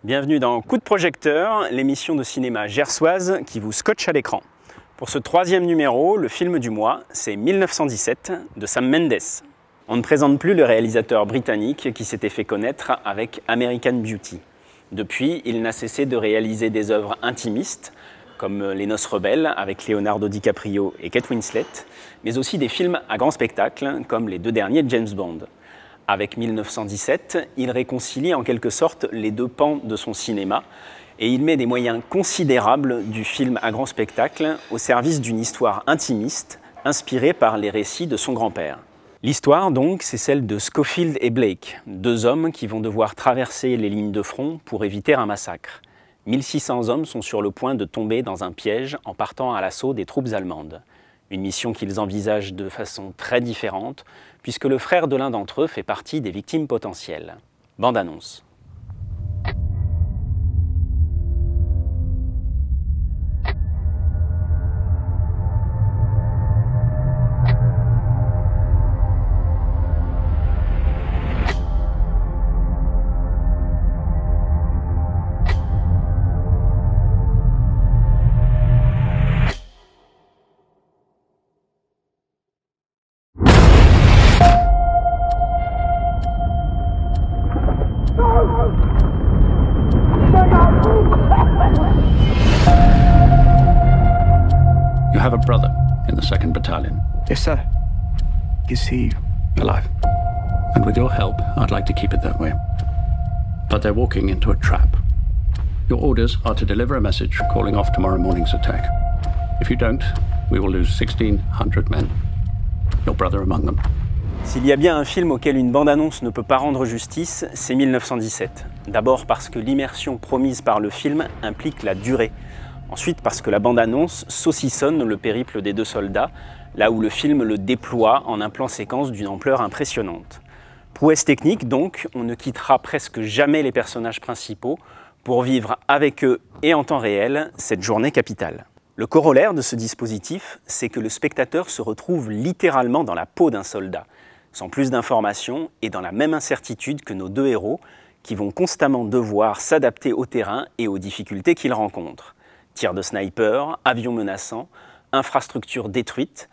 Bienvenue dans Coup de projecteur, l'émission de cinéma gersoise qui vous scotche à l'écran. Pour ce troisième numéro, le film du mois, c'est 1917 de Sam Mendes. On ne présente plus le réalisateur britannique qui s'était fait connaître avec American Beauty. Depuis, il n'a cessé de réaliser des œuvres intimistes, comme Les Noces rebelles avec Leonardo DiCaprio et Kate Winslet, mais aussi des films à grand spectacle, comme les deux derniers de James Bond. Avec 1917, il réconcilie en quelque sorte les deux pans de son cinéma et il met des moyens considérables du film à grand spectacle au service d'une histoire intimiste inspirée par les récits de son grand-père. L'histoire donc, c'est celle de Scofield et Blake, deux hommes qui vont devoir traverser les lignes de front pour éviter un massacre. 1600 hommes sont sur le point de tomber dans un piège en partant à l'assaut des troupes allemandes. Une mission qu'ils envisagent de façon très différente, puisque le frère de l'un d'entre eux fait partie des victimes potentielles. Bande-annonce. You have a brother in the 2nd Battalion. Yes, sir. Is he Alive. And with your help, I'd like to keep it that way. But they're walking into a trap. Your orders are to deliver a message calling off tomorrow morning's attack. If you don't, we will lose 1,600 men. Your brother among them. S'il y a bien un film auquel une bande-annonce ne peut pas rendre justice, c'est 1917. D'abord parce que l'immersion promise par le film implique la durée. Ensuite parce que la bande-annonce saucissonne le périple des deux soldats, là où le film le déploie en un plan séquence d'une ampleur impressionnante. Prouesse technique donc, on ne quittera presque jamais les personnages principaux pour vivre avec eux et en temps réel cette journée capitale. Le corollaire de ce dispositif, c'est que le spectateur se retrouve littéralement dans la peau d'un soldat, sans plus d'informations et dans la même incertitude que nos deux héros, qui vont constamment devoir s'adapter au terrain et aux difficultés qu'ils rencontrent. Tirs de sniper, avions menaçants, infrastructures détruites.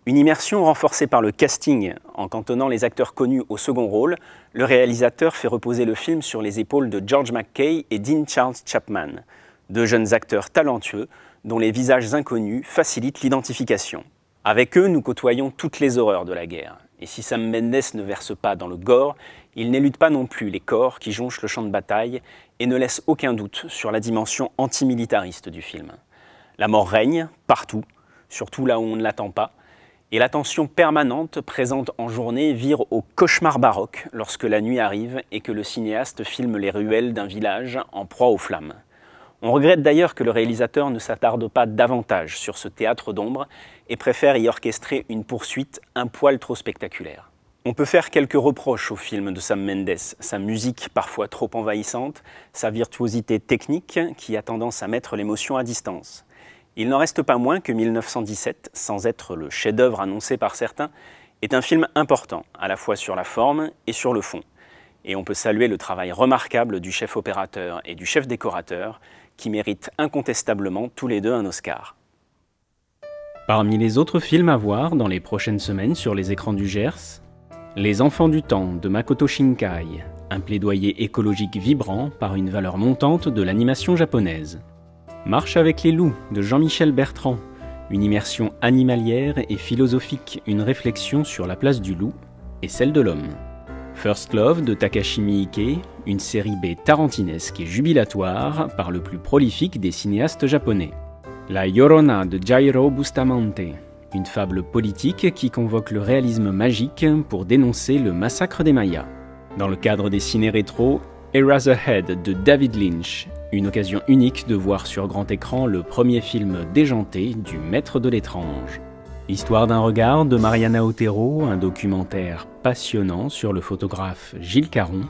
Une immersion renforcée par le casting en cantonnant les acteurs connus au second rôle, le réalisateur fait reposer le film sur les épaules de George McKay et Dean Charles Chapman, deux jeunes acteurs talentueux dont les visages inconnus facilitent l'identification. Avec eux, nous côtoyons toutes les horreurs de la guerre. Et si Sam Mendes ne verse pas dans le gore, il n'élude pas non plus les corps qui jonchent le champ de bataille et ne laisse aucun doute sur la dimension antimilitariste du film. La mort règne, partout, surtout là où on ne l'attend pas, et la tension permanente présente en journée vire au cauchemar baroque lorsque la nuit arrive et que le cinéaste filme les ruelles d'un village en proie aux flammes. On regrette d'ailleurs que le réalisateur ne s'attarde pas davantage sur ce théâtre d'ombre et préfère y orchestrer une poursuite un poil trop spectaculaire. On peut faire quelques reproches au film de Sam Mendes, sa musique parfois trop envahissante, sa virtuosité technique qui a tendance à mettre l'émotion à distance. Il n'en reste pas moins que 1917, sans être le chef-d'œuvre annoncé par certains, est un film important, à la fois sur la forme et sur le fond. Et on peut saluer le travail remarquable du chef opérateur et du chef décorateur, qui méritent incontestablement tous les deux un Oscar. Parmi les autres films à voir dans les prochaines semaines sur les écrans du Gers, Les Enfants du Temps de Makoto Shinkai, un plaidoyer écologique vibrant par une valeur montante de l'animation japonaise. Marche avec les loups de Jean-Michel Bertrand, une immersion animalière et philosophique, une réflexion sur la place du loup et celle de l'homme. First Love de Takashi Miike, une série B tarantinesque et jubilatoire par le plus prolifique des cinéastes japonais. La Llorona de Jairo Bustamante, une fable politique qui convoque le réalisme magique pour dénoncer le massacre des Mayas. Dans le cadre des ciné-rétro, Eraserhead de David Lynch, une occasion unique de voir sur grand écran le premier film déjanté du Maître de l'étrange. L'histoire d'un regard de Mariana Otero, un documentaire passionnant sur le photographe Gilles Caron.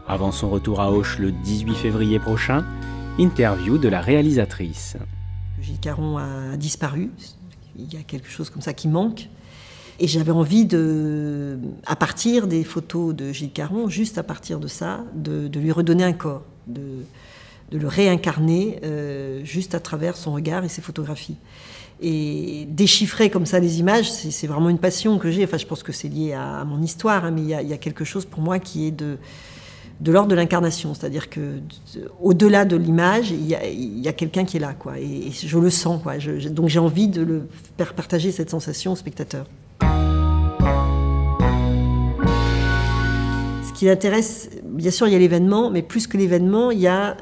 Avant son retour à Auch le 18 février prochain, interview de la réalisatrice. Gilles Caron a disparu, il y a quelque chose comme ça qui manque. Et j'avais envie à partir des photos de Gilles Caron, juste à partir de ça, de lui redonner un corps. de le réincarner juste à travers son regard et ses photographies. Et déchiffrer comme ça les images, c'est vraiment une passion que j'ai. Enfin, je pense que c'est lié à mon histoire, hein, mais il y a quelque chose pour moi qui est de l'ordre de l'incarnation. C'est-à-dire que au-delà de l'image, il y a quelqu'un qui est là, quoi. Et je le sens, quoi. Donc j'ai envie de le faire partager cette sensation au spectateur. Ce qui intéresse, bien sûr, il y a l'événement, mais plus que l'événement, il y a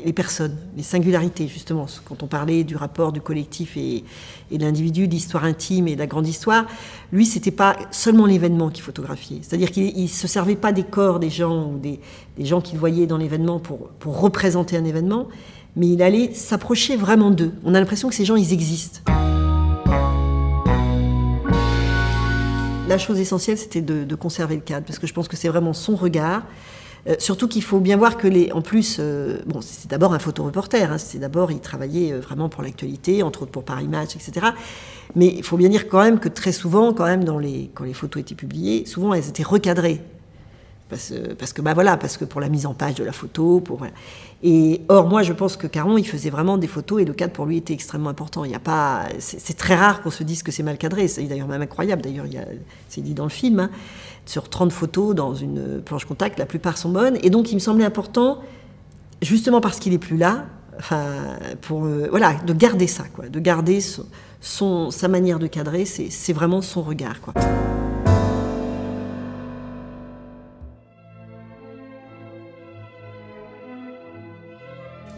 les personnes, les singularités, justement. Quand on parlait du rapport du collectif et de l'individu, de l'histoire intime et de la grande histoire, lui, c'était pas seulement l'événement qu'il photographiait. C'est-à-dire qu'il ne se servait pas des corps des gens ou des gens qu'il voyait dans l'événement pour représenter un événement, mais il allait s'approcher vraiment d'eux. On a l'impression que ces gens, ils existent. La chose essentielle, c'était de conserver le cadre, parce que je pense que c'est vraiment son regard. Surtout qu'il faut bien voir que en plus, bon, c'est d'abord un photoreporter, hein, c'est d'abord, il travaillait vraiment pour l'actualité, entre autres pour Paris Match, etc. Mais il faut bien dire quand même que très souvent, quand même, quand les photos étaient publiées, souvent elles étaient recadrées. Parce que pour la mise en page de la photo, voilà. Et or, moi, je pense que Caron, il faisait vraiment des photos et le cadre pour lui était extrêmement important. Il y a pas, c'est très rare qu'on se dise que c'est mal cadré. C'est d'ailleurs même incroyable. D'ailleurs, c'est dit dans le film, hein, sur 30 photos dans une planche contact, la plupart sont bonnes. Et donc, il me semblait important, justement parce qu'il est plus là, enfin, voilà, de garder ça, quoi, de garder sa manière de cadrer. C'est vraiment son regard, quoi.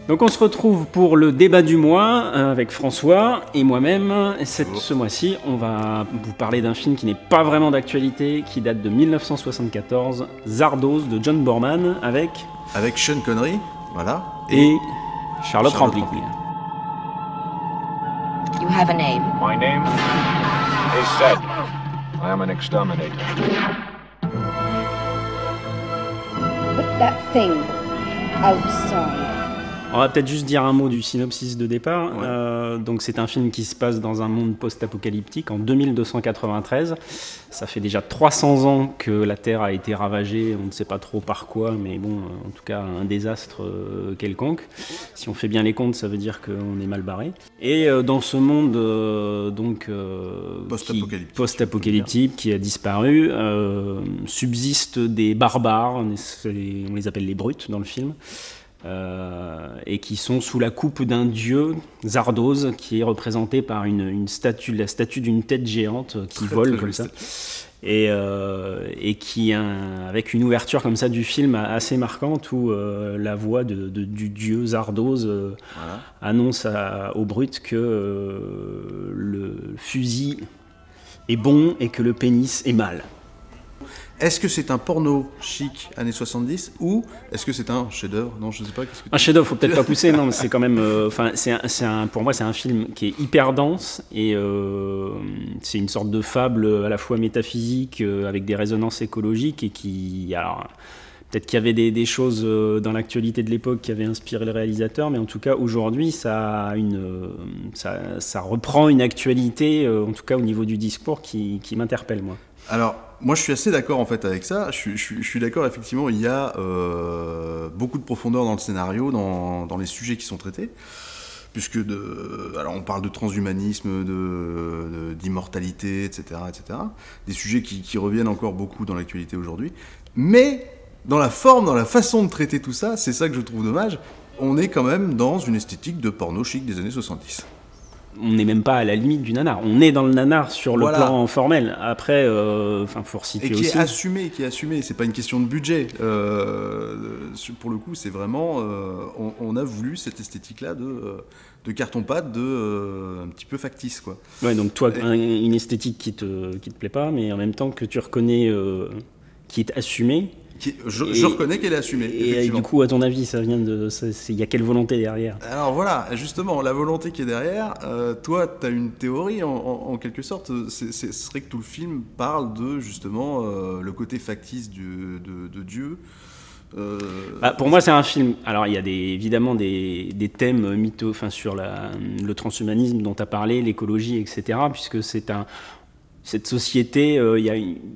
Donc on se retrouve pour le débat du mois avec François et moi-même. Ce mois-ci, on va vous parler d'un film qui n'est pas vraiment d'actualité, qui date de 1974, Zardoz de John Boorman avec Sean Connery, voilà, et Charlotte Rampling. You have a name. My name is Seth. I am an exterminator. Put that thing outside. On va peut-être juste dire un mot du synopsis de départ. Ouais. Donc c'est un film qui se passe dans un monde post-apocalyptique en 2293. Ça fait déjà 300 ans que la Terre a été ravagée, on ne sait pas trop par quoi, mais bon, en tout cas un désastre quelconque. Si on fait bien les comptes, ça veut dire qu'on est mal barré. Et dans ce monde post-apocalyptique qui a disparu, subsistent des barbares, on les appelle les brutes dans le film. Et qui sont sous la coupe d'un dieu, Zardoz, qui est représenté par une statue, la statue d'une tête géante qui vole comme ça, et qui, avec une ouverture comme ça du film assez marquante où la voix du dieu Zardoz annonce aux brutes que le fusil est bon et que le pénis est mal. Est-ce que c'est un porno chic années 70 ou est-ce que c'est un chef-d'œuvre? Non, je ne sais pas. Un chef-d'œuvre, faut peut-être pas pousser. Non, mais c'est quand même. Pour moi, c'est un film qui est hyper dense et c'est une sorte de fable à la fois métaphysique avec des résonances écologiques et qui. Alors, peut-être qu'il y avait des choses dans l'actualité de l'époque qui avaient inspiré le réalisateur, mais en tout cas aujourd'hui, ça reprend une actualité, en tout cas au niveau du discours, qui m'interpelle moi. Alors, moi je suis assez d'accord en fait avec ça, je suis d'accord, effectivement, il y a beaucoup de profondeur dans le scénario, dans les sujets qui sont traités, puisque alors on parle de transhumanisme, d'immortalité, etc., des sujets qui reviennent encore beaucoup dans l'actualité aujourd'hui, mais dans la forme, dans la façon de traiter tout ça, c'est ça que je trouve dommage, on est quand même dans une esthétique de porno chic des années 70. On n'est même pas à la limite du nanar. On est dans le nanar sur le plan formel. Après, faut resituer aussi. Et qui est assumé. C'est pas une question de budget. Pour le coup, c'est vraiment... on a voulu cette esthétique-là de carton-pâte, un petit peu factice, quoi. Ouais, donc toi, une esthétique qui te plaît pas, mais en même temps que tu reconnais qui est assumée. Je reconnais qu'elle est assumée. Et du coup, à ton avis, ça vient de... Il y a quelle volonté derrière? Alors voilà, justement, la volonté qui est derrière, toi, tu as une théorie, en quelque sorte, ce serait que tout le film parle de, justement, le côté factice de Dieu. Pour moi, c'est un film... Alors, il y a évidemment des thèmes mythos, sur le transhumanisme dont tu as parlé, l'écologie, etc., puisque c'est cette société,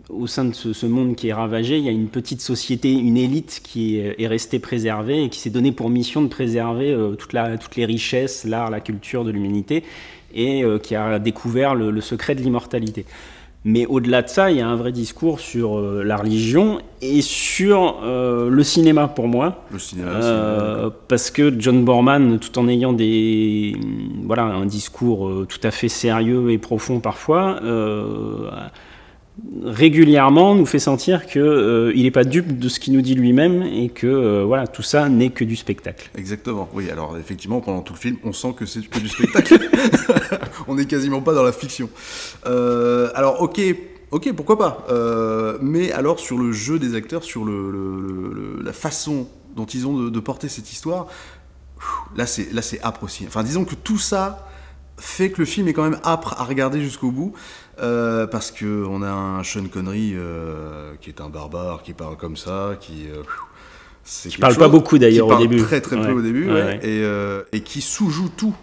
au sein de ce monde qui est ravagé, il y a une petite société, une élite qui est restée préservée et qui s'est donnée pour mission de préserver toutes les richesses, l'art, la culture de l'humanité, et qui a découvert le secret de l'immortalité. Mais au-delà de ça, il y a un vrai discours sur la religion et sur le cinéma, pour moi. Le cinéma, parce que John Boorman, tout en ayant un discours tout à fait sérieux et profond parfois, régulièrement nous fait sentir qu'il n'est pas dupe de ce qu'il nous dit lui-même et que tout ça n'est que du spectacle. Exactement, oui, alors effectivement, pendant tout le film, on sent que c'est que du spectacle. On n'est quasiment pas dans la fiction. Alors, ok, pourquoi pas. Mais alors, sur le jeu des acteurs, sur la façon dont ils ont de porter cette histoire, là, c'est âpre aussi. Enfin, disons que tout ça fait que le film est quand même âpre à regarder jusqu'au bout. Parce qu'on a un Sean Connery qui est un barbare, qui parle comme ça, qui parle pas beaucoup d'ailleurs au début. Très peu au début, ouais. Et qui sous-joue tout.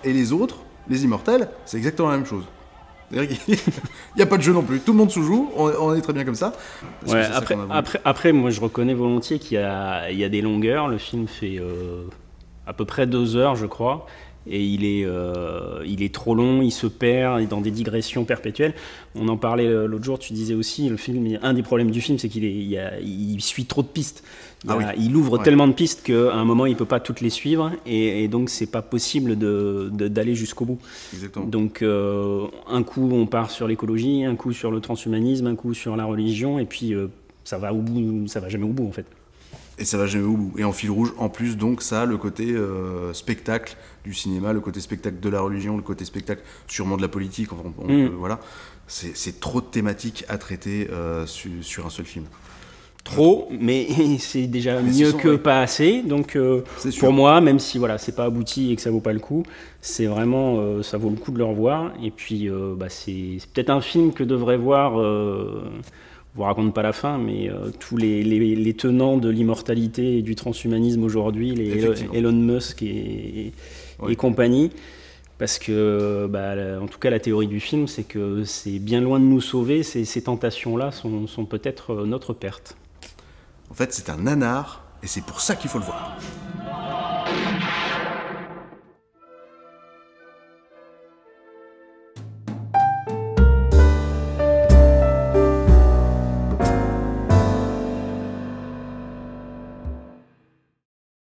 Et les autres, les immortels, c'est exactement la même chose. Il n'y a pas de jeu non plus, tout le monde sous-joue, on est très bien comme ça. Ouais, après, moi je reconnais volontiers qu'il y a des longueurs, le film fait à peu près 2 heures je crois. Et il est trop long, il se perd, il est dans des digressions perpétuelles. On en parlait l'autre jour, tu disais aussi, le film, un des problèmes du film, c'est qu'il suit trop de pistes. Il ouvre tellement de pistes qu'à un moment, il ne peut pas toutes les suivre, et donc c'est pas possible d'aller jusqu'au bout. Exactement. Donc un coup, on part sur l'écologie, un coup sur le transhumanisme, un coup sur la religion, et puis ça va jamais au bout en fait. Et ça va jamais au bout. Et en fil rouge, en plus, donc, ça, le côté spectacle du cinéma, le côté spectacle de la religion, le côté spectacle sûrement de la politique, voilà. C'est trop de thématiques à traiter sur un seul film. Trop, mais c'est déjà mieux que pas assez. Donc, pour moi, même si c'est pas abouti et que ça vaut pas le coup, c'est vraiment, ça vaut le coup de le revoir. Et puis, c'est peut-être un film que devrait voir... Je vous raconte pas la fin, mais tous les tenants de l'immortalité et du transhumanisme aujourd'hui, les Elon Musk et compagnie, parce que, en tout cas, la théorie du film, c'est que c'est bien loin de nous sauver. Ces tentations-là sont peut-être notre perte. En fait, c'est un nanar, et c'est pour ça qu'il faut le voir.